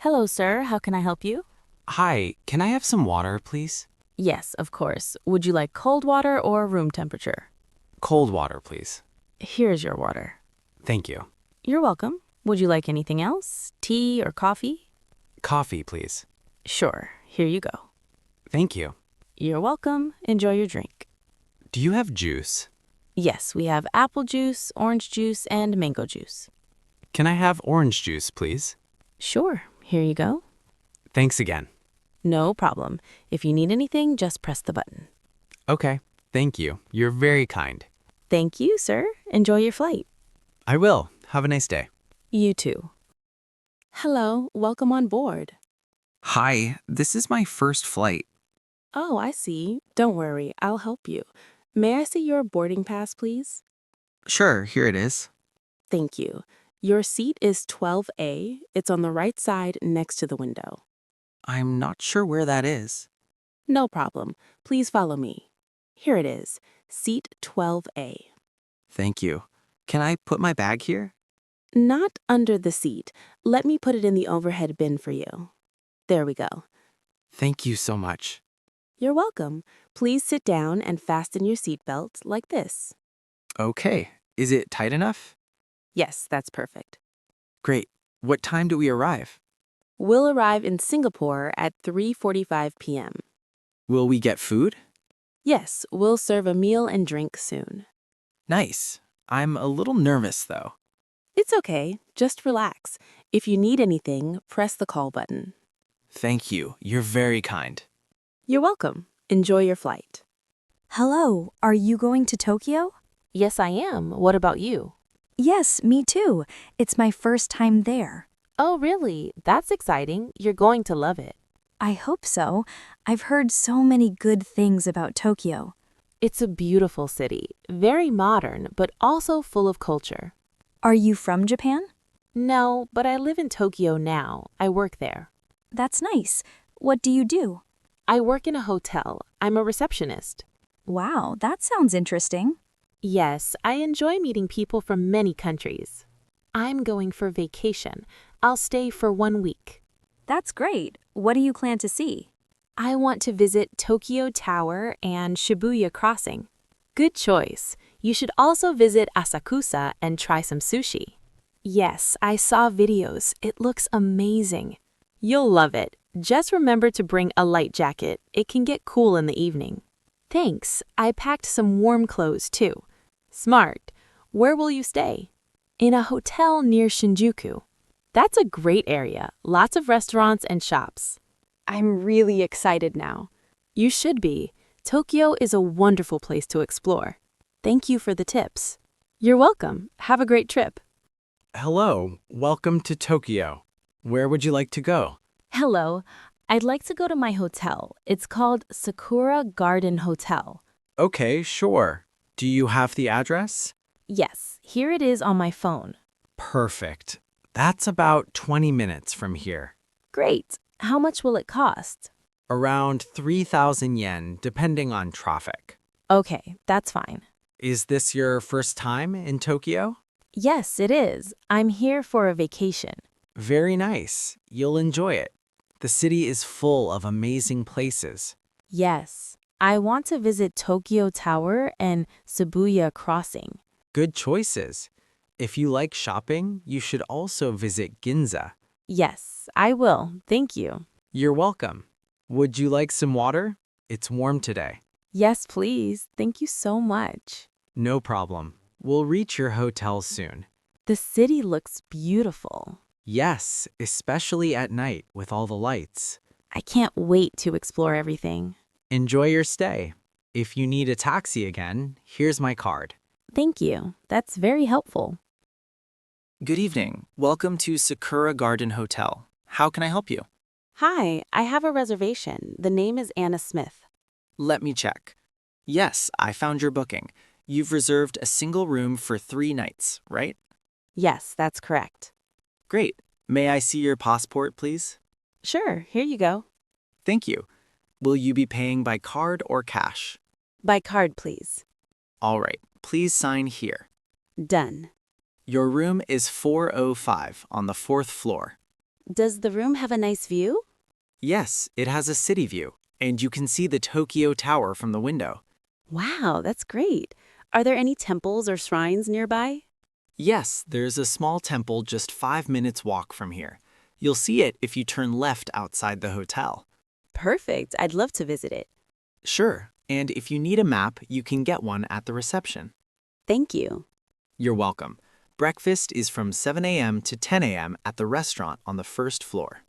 Hello, sir. How can I help you? Hi, can I have some water, please? Yes, of course. Would you like cold water or room temperature? Cold water, please. Here's your water. Thank you. You're welcome. Would you like anything else? Tea or coffee? Coffee, please. Sure. Here you go. Thank you. You're welcome. Enjoy your drink. Do you have juice? Yes, we have apple juice, orange juice, and mango juice. Can I have orange juice, please? Sure. Here you go. Thanks again. No problem. If you need anything, just press the button. Okay, thank you. You're very kind. Thank you, sir. Enjoy your flight. I will. Have a nice day. You too. Hello. Welcome on board. Hi, this is my first flight. Oh, I see. Don't worry, I'll help you. May I see your boarding pass, please? Sure, here it is. Thank you. Your seat is 12A. It's on the right side next to the window. I'm not sure where that is. No problem. Please follow me. Here it is, seat 12A. Thank you. Can I put my bag here? Not under the seat. Let me put it in the overhead bin for you. There we go. Thank you so much. You're welcome. Please sit down and fasten your seatbelt like this. Okay, is it tight enough? Yes, that's perfect. Great. What time do we arrive? We'll arrive in Singapore at 3:45 p.m. Will we get food? Yes, we'll serve a meal and drink soon. Nice. I'm a little nervous though. It's okay, just relax. If you need anything, press the call button. Thank you. You're very kind. You're welcome. Enjoy your flight. Hello, are you going to Tokyo? Yes, I am. What about you? Yes, me too. It's my first time there. Oh, really? That's exciting. You're going to love it. I hope so. I've heard so many good things about Tokyo. It's a beautiful city, very modern, but also full of culture. Are you from Japan? No, but I live in Tokyo now. I work there. That's nice. What do you do? I work in a hotel. I'm a receptionist. Wow, that sounds interesting. Yes, I enjoy meeting people from many countries. I'm going for vacation. I'll stay for 1 week. That's great. What do you plan to see? I want to visit Tokyo Tower and Shibuya Crossing. Good choice. You should also visit Asakusa and try some sushi. Yes, I saw videos. It looks amazing. You'll love it. Just remember to bring a light jacket. It can get cool in the evening. Thanks. I packed some warm clothes too. Smart. Where will you stay? In a hotel near Shinjuku. That's a great area. Lots of restaurants and shops. I'm really excited now. You should be. Tokyo is a wonderful place to explore. Thank you for the tips. You're welcome. Have a great trip. Hello, welcome to Tokyo. Where would you like to go? Hello. I'd like to go to my hotel. It's called Sakura Garden Hotel. Okay, sure. Do you have the address? Yes, here it is on my phone. Perfect. That's about 20 minutes from here. Great. How much will it cost? Around 3,000 yen, depending on traffic. Okay, that's fine. Is this your first time in Tokyo? Yes, it is. I'm here for a vacation. Very nice. You'll enjoy it. The city is full of amazing places. Yes, I want to visit Tokyo Tower and Shibuya Crossing. Good choices. If you like shopping, you should also visit Ginza. Yes, I will. Thank you. You're welcome. Would you like some water? It's warm today. Yes, please. Thank you so much. No problem. We'll reach your hotel soon. The city looks beautiful. Yes, especially at night with all the lights. I can't wait to explore everything. Enjoy your stay. If you need a taxi again, here's my card. Thank you. That's very helpful. Good evening. Welcome to Sakura Garden Hotel. How can I help you? Hi, I have a reservation. The name is Anna Smith. Let me check. Yes, I found your booking. You've reserved a single room for 3 nights, right? Yes, that's correct. Great. May I see your passport, please? Sure, here you go. Thank you. Will you be paying by card or cash? By card, please. All right. Please sign here. Done. Your room is 405 on the 4th floor. Does the room have a nice view? Yes, it has a city view, and you can see the Tokyo Tower from the window. Wow, that's great. Are there any temples or shrines nearby? Yes, there's a small temple just 5 minutes walk from here. You'll see it if you turn left outside the hotel. Perfect. I'd love to visit it. Sure, and if you need a map, you can get one at the reception. Thank you. You're welcome. Breakfast is from 7 a.m. to 10 a.m. at the restaurant on the first floor.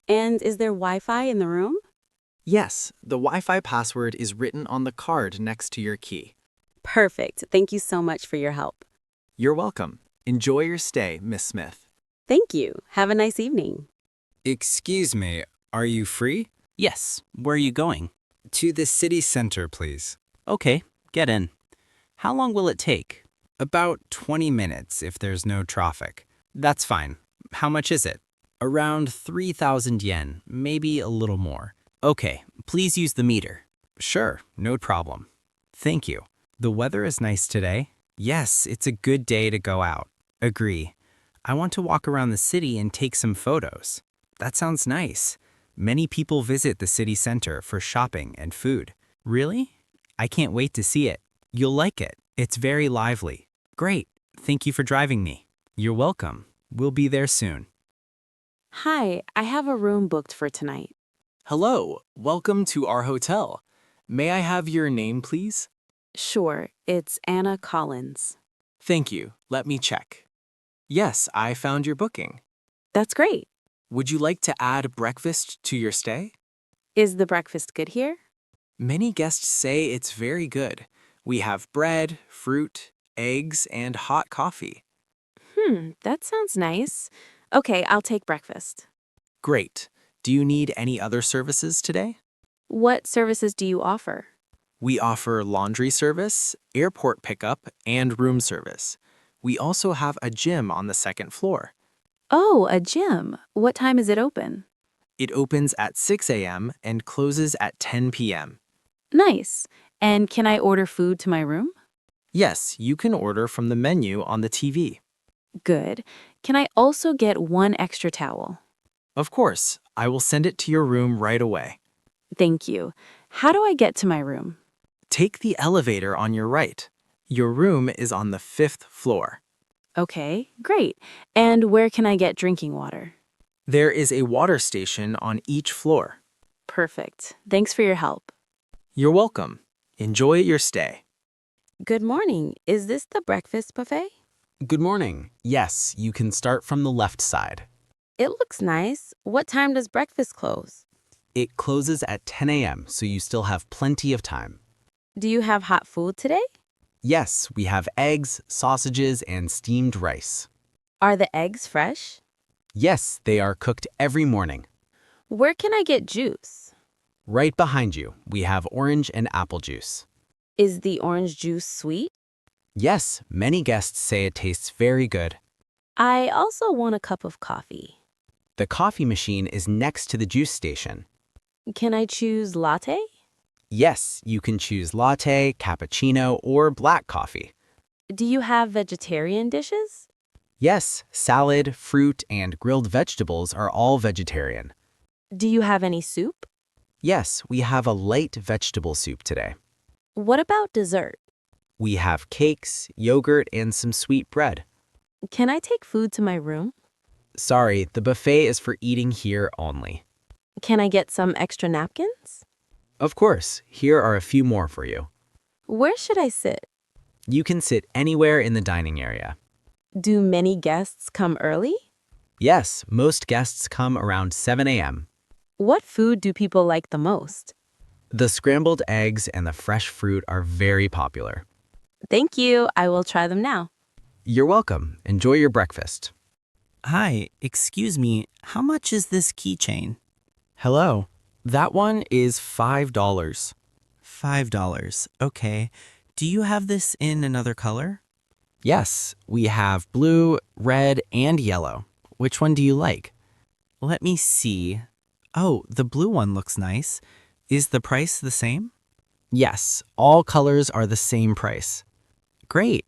And is there Wi-Fi in the room? Yes, the Wi-Fi password is written on the card next to your key. Perfect. Thank you so much for your help. You're welcome. Enjoy your stay, Miss Smith. Thank you. Have a nice evening. Excuse me, are you free? Yes, where are you going? To the city center, please. Okay, get in. How long will it take? About 20 minutes if there's no traffic. That's fine. How much is it? Around 3,000 yen, maybe a little more. Okay, please use the meter. Sure, no problem. Thank you. The weather is nice today. Yes, it's a good day to go out. Agree. I want to walk around the city and take some photos. That sounds nice. Many people visit the city center for shopping and food. Really? I can't wait to see it. You'll like it. It's very lively. Great. Thank you for driving me. You're welcome. We'll be there soon. Hi, I have a room booked for tonight. Hello, welcome to our hotel. May I have your name, please? Sure, it's Anna Collins. Thank you. Let me check. Yes, I found your booking. That's great. Would you like to add breakfast to your stay? Is the breakfast good here? Many guests say it's very good. We have bread, fruit, eggs, and hot coffee. That sounds nice. Okay, I'll take breakfast. Great. Do you need any other services today? What services do you offer? We offer laundry service, airport pickup, and room service. We also have a gym on the second floor. Oh, a gym. What time is it open? It opens at 6 a.m. and closes at 10 p.m. Nice. And can I order food to my room? Yes, you can order from the menu on the TV. Good. Can I also get one extra towel? Of course, I will send it to your room right away. Thank you. How do I get to my room? Take the elevator on your right. Your room is on the 5th floor. Okay, great. And where can I get drinking water? There is a water station on each floor. Perfect. Thanks for your help. You're welcome. Enjoy your stay. Good morning. Is this the breakfast buffet? Good morning. Yes, you can start from the left side. It looks nice. What time does breakfast close? It closes at 10 a.m., so you still have plenty of time. Do you have hot food today? Yes, we have eggs, sausages, and steamed rice. Are the eggs fresh? Yes, they are cooked every morning. Where can I get juice? Right behind you, we have orange and apple juice. Is the orange juice sweet? Yes, many guests say it tastes very good. I also want a cup of coffee. The coffee machine is next to the juice station. Can I choose latte? Yes, you can choose latte, cappuccino, or black coffee. Do you have vegetarian dishes? Yes, salad, fruit, and grilled vegetables are all vegetarian. Do you have any soup? Yes, we have a light vegetable soup today. What about dessert? We have cakes, yogurt, and some sweet bread. Can I take food to my room? Sorry, the buffet is for eating here only. Can I get some extra napkins? Of course, here are a few more for you. Where should I sit? You can sit anywhere in the dining area. Do many guests come early? Yes, most guests come around 7 a.m. What food do people like the most? The scrambled eggs and the fresh fruit are very popular. Thank you. I will try them now. You're welcome. Enjoy your breakfast. Hi, excuse me, how much is this keychain? Hello. That one is $5. $5, okay. Do you have this in another color? Yes, we have blue, red, and yellow. Which one do you like? Let me see. Oh, the blue one looks nice. Is the price the same? Yes, all colors are the same price. Great.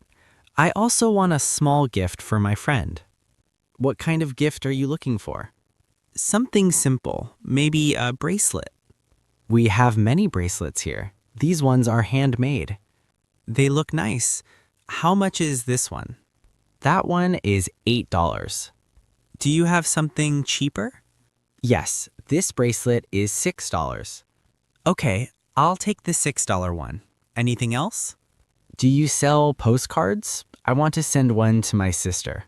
I also want a small gift for my friend. What kind of gift are you looking for? Something simple, maybe a bracelet. We have many bracelets here. These ones are handmade. They look nice. How much is this one? That one is $8. Do you have something cheaper? Yes, this bracelet is $6. Okay, I'll take the $6 one. Anything else? Do you sell postcards? I want to send one to my sister.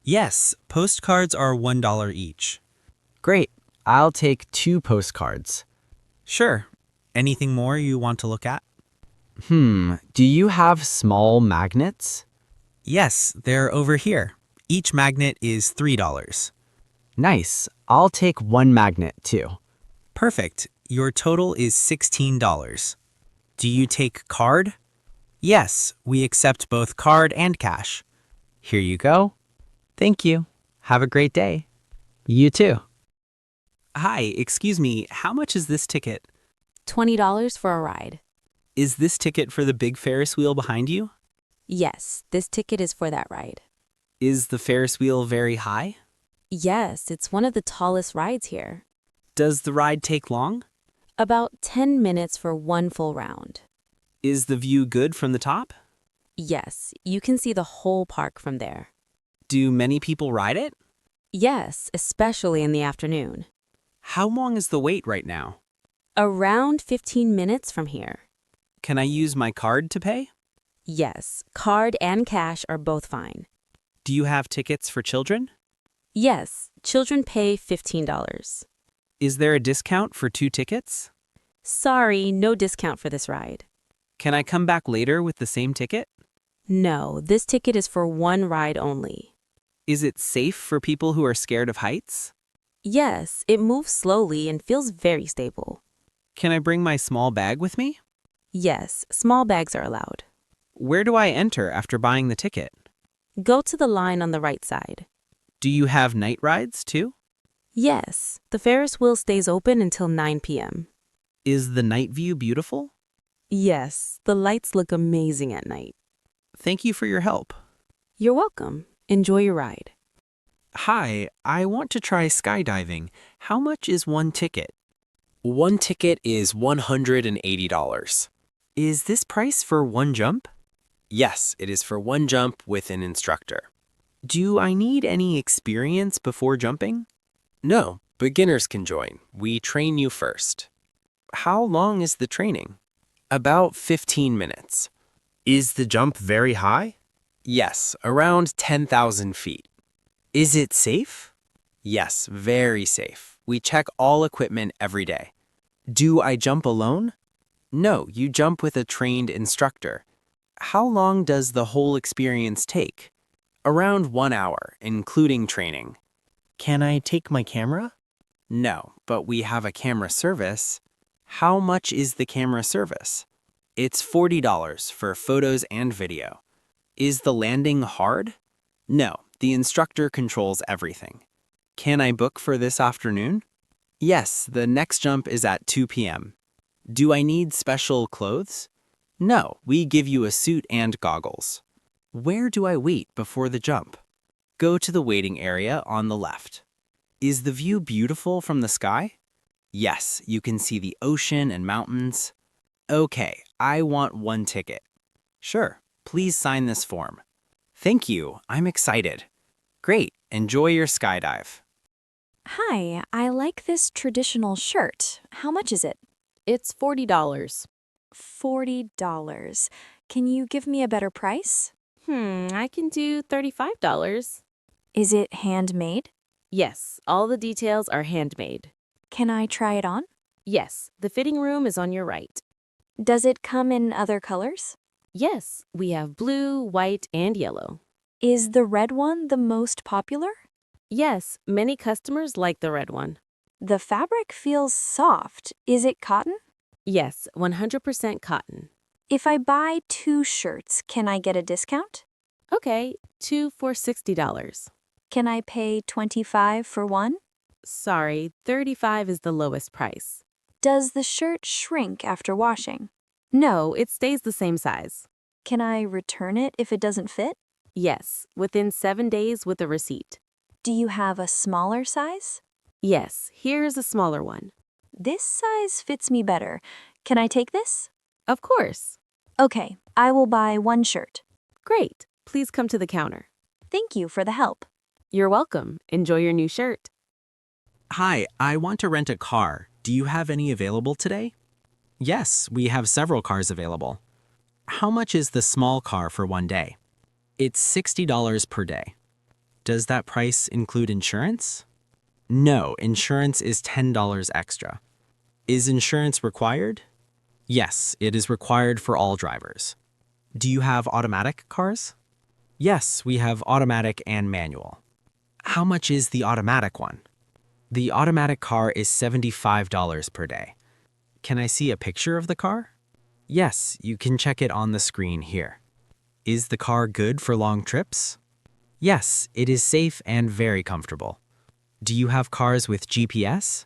Yes, postcards are $1 each. Great, I'll take 2 postcards. Sure. Anything more you want to look at? Do you have small magnets? Yes, they're over here. Each magnet is $3. Nice, I'll take 1 magnet too. Perfect. Your total is $16. Do you take card? Yes, we accept both card and cash. Here you go. Thank you. Have a great day. You too. Hi, excuse me, how much is this ticket? $20 for a ride. Is this ticket for the big Ferris wheel behind you? Yes, this ticket is for that ride. Is the Ferris wheel very high? Yes, it's one of the tallest rides here. Does the ride take long? About 10 minutes for one full round. Is the view good from the top? Yes, you can see the whole park from there. Do many people ride it? Yes, especially in the afternoon. How long is the wait right now? Around 15 minutes from here. Can I use my card to pay? Yes, card and cash are both fine. Do you have tickets for children? Yes, children pay $15. Is there a discount for 2 tickets? Sorry, no discount for this ride. Can I come back later with the same ticket? No, this ticket is for one ride only. Is it safe for people who are scared of heights? Yes, it moves slowly and feels very stable. Can I bring my small bag with me? Yes, small bags are allowed. Where do I enter after buying the ticket? Go to the line on the right side. Do you have night rides too? Yes, the Ferris wheel stays open until 9 p.m. Is the night view beautiful? Yes, the lights look amazing at night. Thank you for your help. You're welcome. Enjoy your ride. Hi, I want to try skydiving. How much is one ticket? One ticket is $180. Is this price for one jump? Yes, it is for one jump with an instructor. Do I need any experience before jumping? No, beginners can join. We train you first. How long is the training? About 15 minutes. Is the jump very high? Yes, around 10,000 feet. Is it safe? Yes, very safe. We check all equipment every day. Do I jump alone? No, you jump with a trained instructor. How long does the whole experience take? Around 1 hour, including training. Can I take my camera? No, but we have a camera service. How much is the camera service? It's $40 for photos and video. Is the landing hard? No, the instructor controls everything. Can I book for this afternoon? Yes, the next jump is at 2 p.m. Do I need special clothes? No, we give you a suit and goggles. Where do I wait before the jump? Go to the waiting area on the left. Is the view beautiful from the sky? Yes, you can see the ocean and mountains. Okay, I want one ticket. Sure, please sign this form. Thank you, I'm excited. Great, enjoy your skydive. Hi, I like this traditional shirt. How much is it? It's $40. $40. Can you give me a better price? I can do $35. Is it handmade? Yes, all the details are handmade. Can I try it on? Yes, the fitting room is on your right. Does it come in other colors? Yes, we have blue, white, and yellow. Is the red one the most popular? Yes, many customers like the red one. The fabric feels soft. Is it cotton? Yes, 100% cotton. If I buy 2 shirts, can I get a discount? Okay, 2 for $60. Can I pay $25 for one? Sorry, $35 is the lowest price. Does the shirt shrink after washing? No, it stays the same size. Can I return it if it doesn't fit? Yes, within 7 days with a receipt. Do you have a smaller size? Yes, here's a smaller one. This size fits me better. Can I take this? Of course. Okay, I will buy one shirt. Great. Please come to the counter. Thank you for the help. You're welcome. Enjoy your new shirt. Hi, I want to rent a car. Do you have any available today? Yes, we have several cars available. How much is the small car for one day? It's $60 per day. Does that price include insurance? No, insurance is $10 extra. Is insurance required? Yes, it is required for all drivers. Do you have automatic cars? Yes, we have automatic and manual. How much is the automatic one? The automatic car is $75 per day. Can I see a picture of the car? Yes, you can check it on the screen here. Is the car good for long trips? Yes, it is safe and very comfortable. Do you have cars with GPS?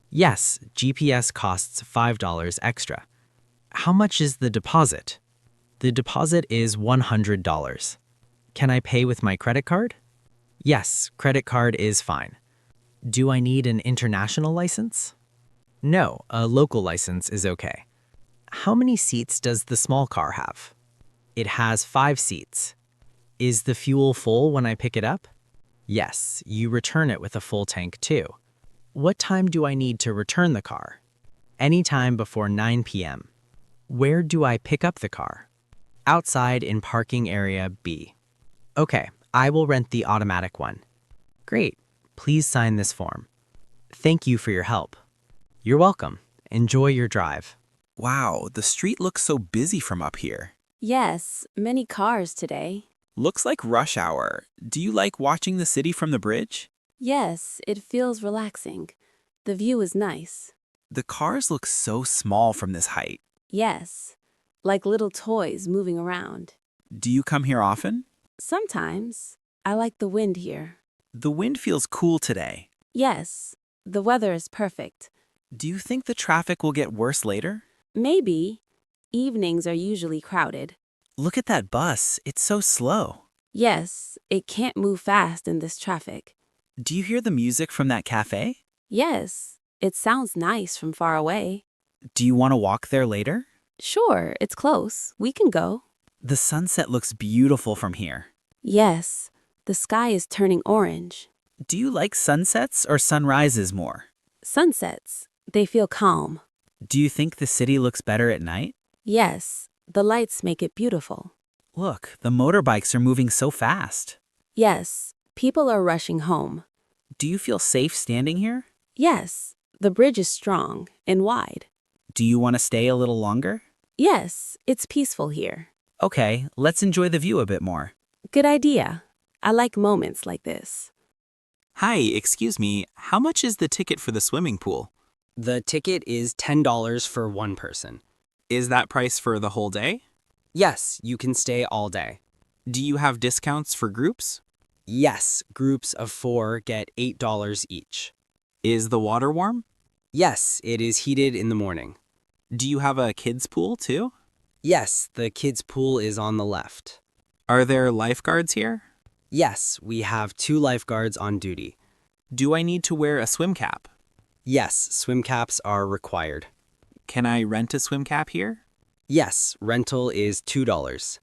Yes, GPS costs $5 extra. How much is the deposit? The deposit is $100. Can I pay with my credit card? Yes, credit card is fine. Do I need an international license? No, a local license is okay. How many seats does the small car have? It has 5 seats. Is the fuel full when I pick it up? Yes, you return it with a full tank too. What time do I need to return the car? Anytime before 9 p.m. Where do I pick up the car? Outside in parking area B. Okay, I will rent the automatic one. Great. Please sign this form. Thank you for your help. You're welcome. Enjoy your drive. Wow, the street looks so busy from up here. Yes, many cars today. Looks like rush hour. Do you like watching the city from the bridge? Yes, it feels relaxing. The view is nice. The cars look so small from this height. Yes, like little toys moving around. Do you come here often? Sometimes. I like the wind here. The wind feels cool today. Yes, the weather is perfect. Do you think the traffic will get worse later? Maybe. Evenings are usually crowded. Look at that bus. It's so slow. Yes, it can't move fast in this traffic. Do you hear the music from that cafe? Yes, it sounds nice from far away. Do you want to walk there later? Sure, it's close. We can go. The sunset looks beautiful from here. Yes, the sky is turning orange. Do you like sunsets or sunrises more? Sunsets, they feel calm. Do you think the city looks better at night? Yes, the lights make it beautiful. Look, the motorbikes are moving so fast. Yes, people are rushing home. Do you feel safe standing here? Yes, the bridge is strong and wide. Do you want to stay a little longer? Yes, it's peaceful here. Okay, let's enjoy the view a bit more. Good idea. I like moments like this. Hi, excuse me, how much is the ticket for the swimming pool? The ticket is $10 for one person. Is that price for the whole day? Yes, you can stay all day. Do you have discounts for groups? Yes, groups of 4 get $8 each. Is the water warm? Yes, it is heated in the morning. Do you have a kids' pool too? Yes, the kids' pool is on the left. Are there lifeguards here? Yes, we have 2 lifeguards on duty. Do I need to wear a swim cap? Yes, swim caps are required. Can I rent a swim cap here? Yes, rental is $2.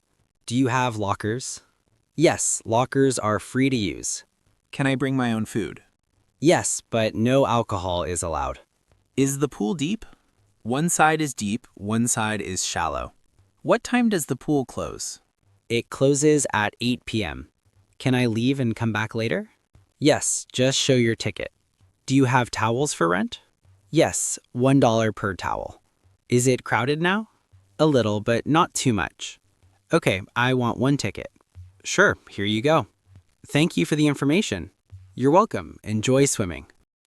Do you have lockers? Yes, lockers are free to use. Can I bring my own food? Yes, but no alcohol is allowed. Is the pool deep? One side is deep, one side is shallow. What time does the pool close? It closes at 8 p.m. Can I leave and come back later? Yes, just show your ticket. Do you have towels for rent? Yes, $1 per towel. Is it crowded now? A little, but not too much. Okay, I want 1 ticket. Sure, here you go. Thank you for the information. You're welcome. Enjoy swimming.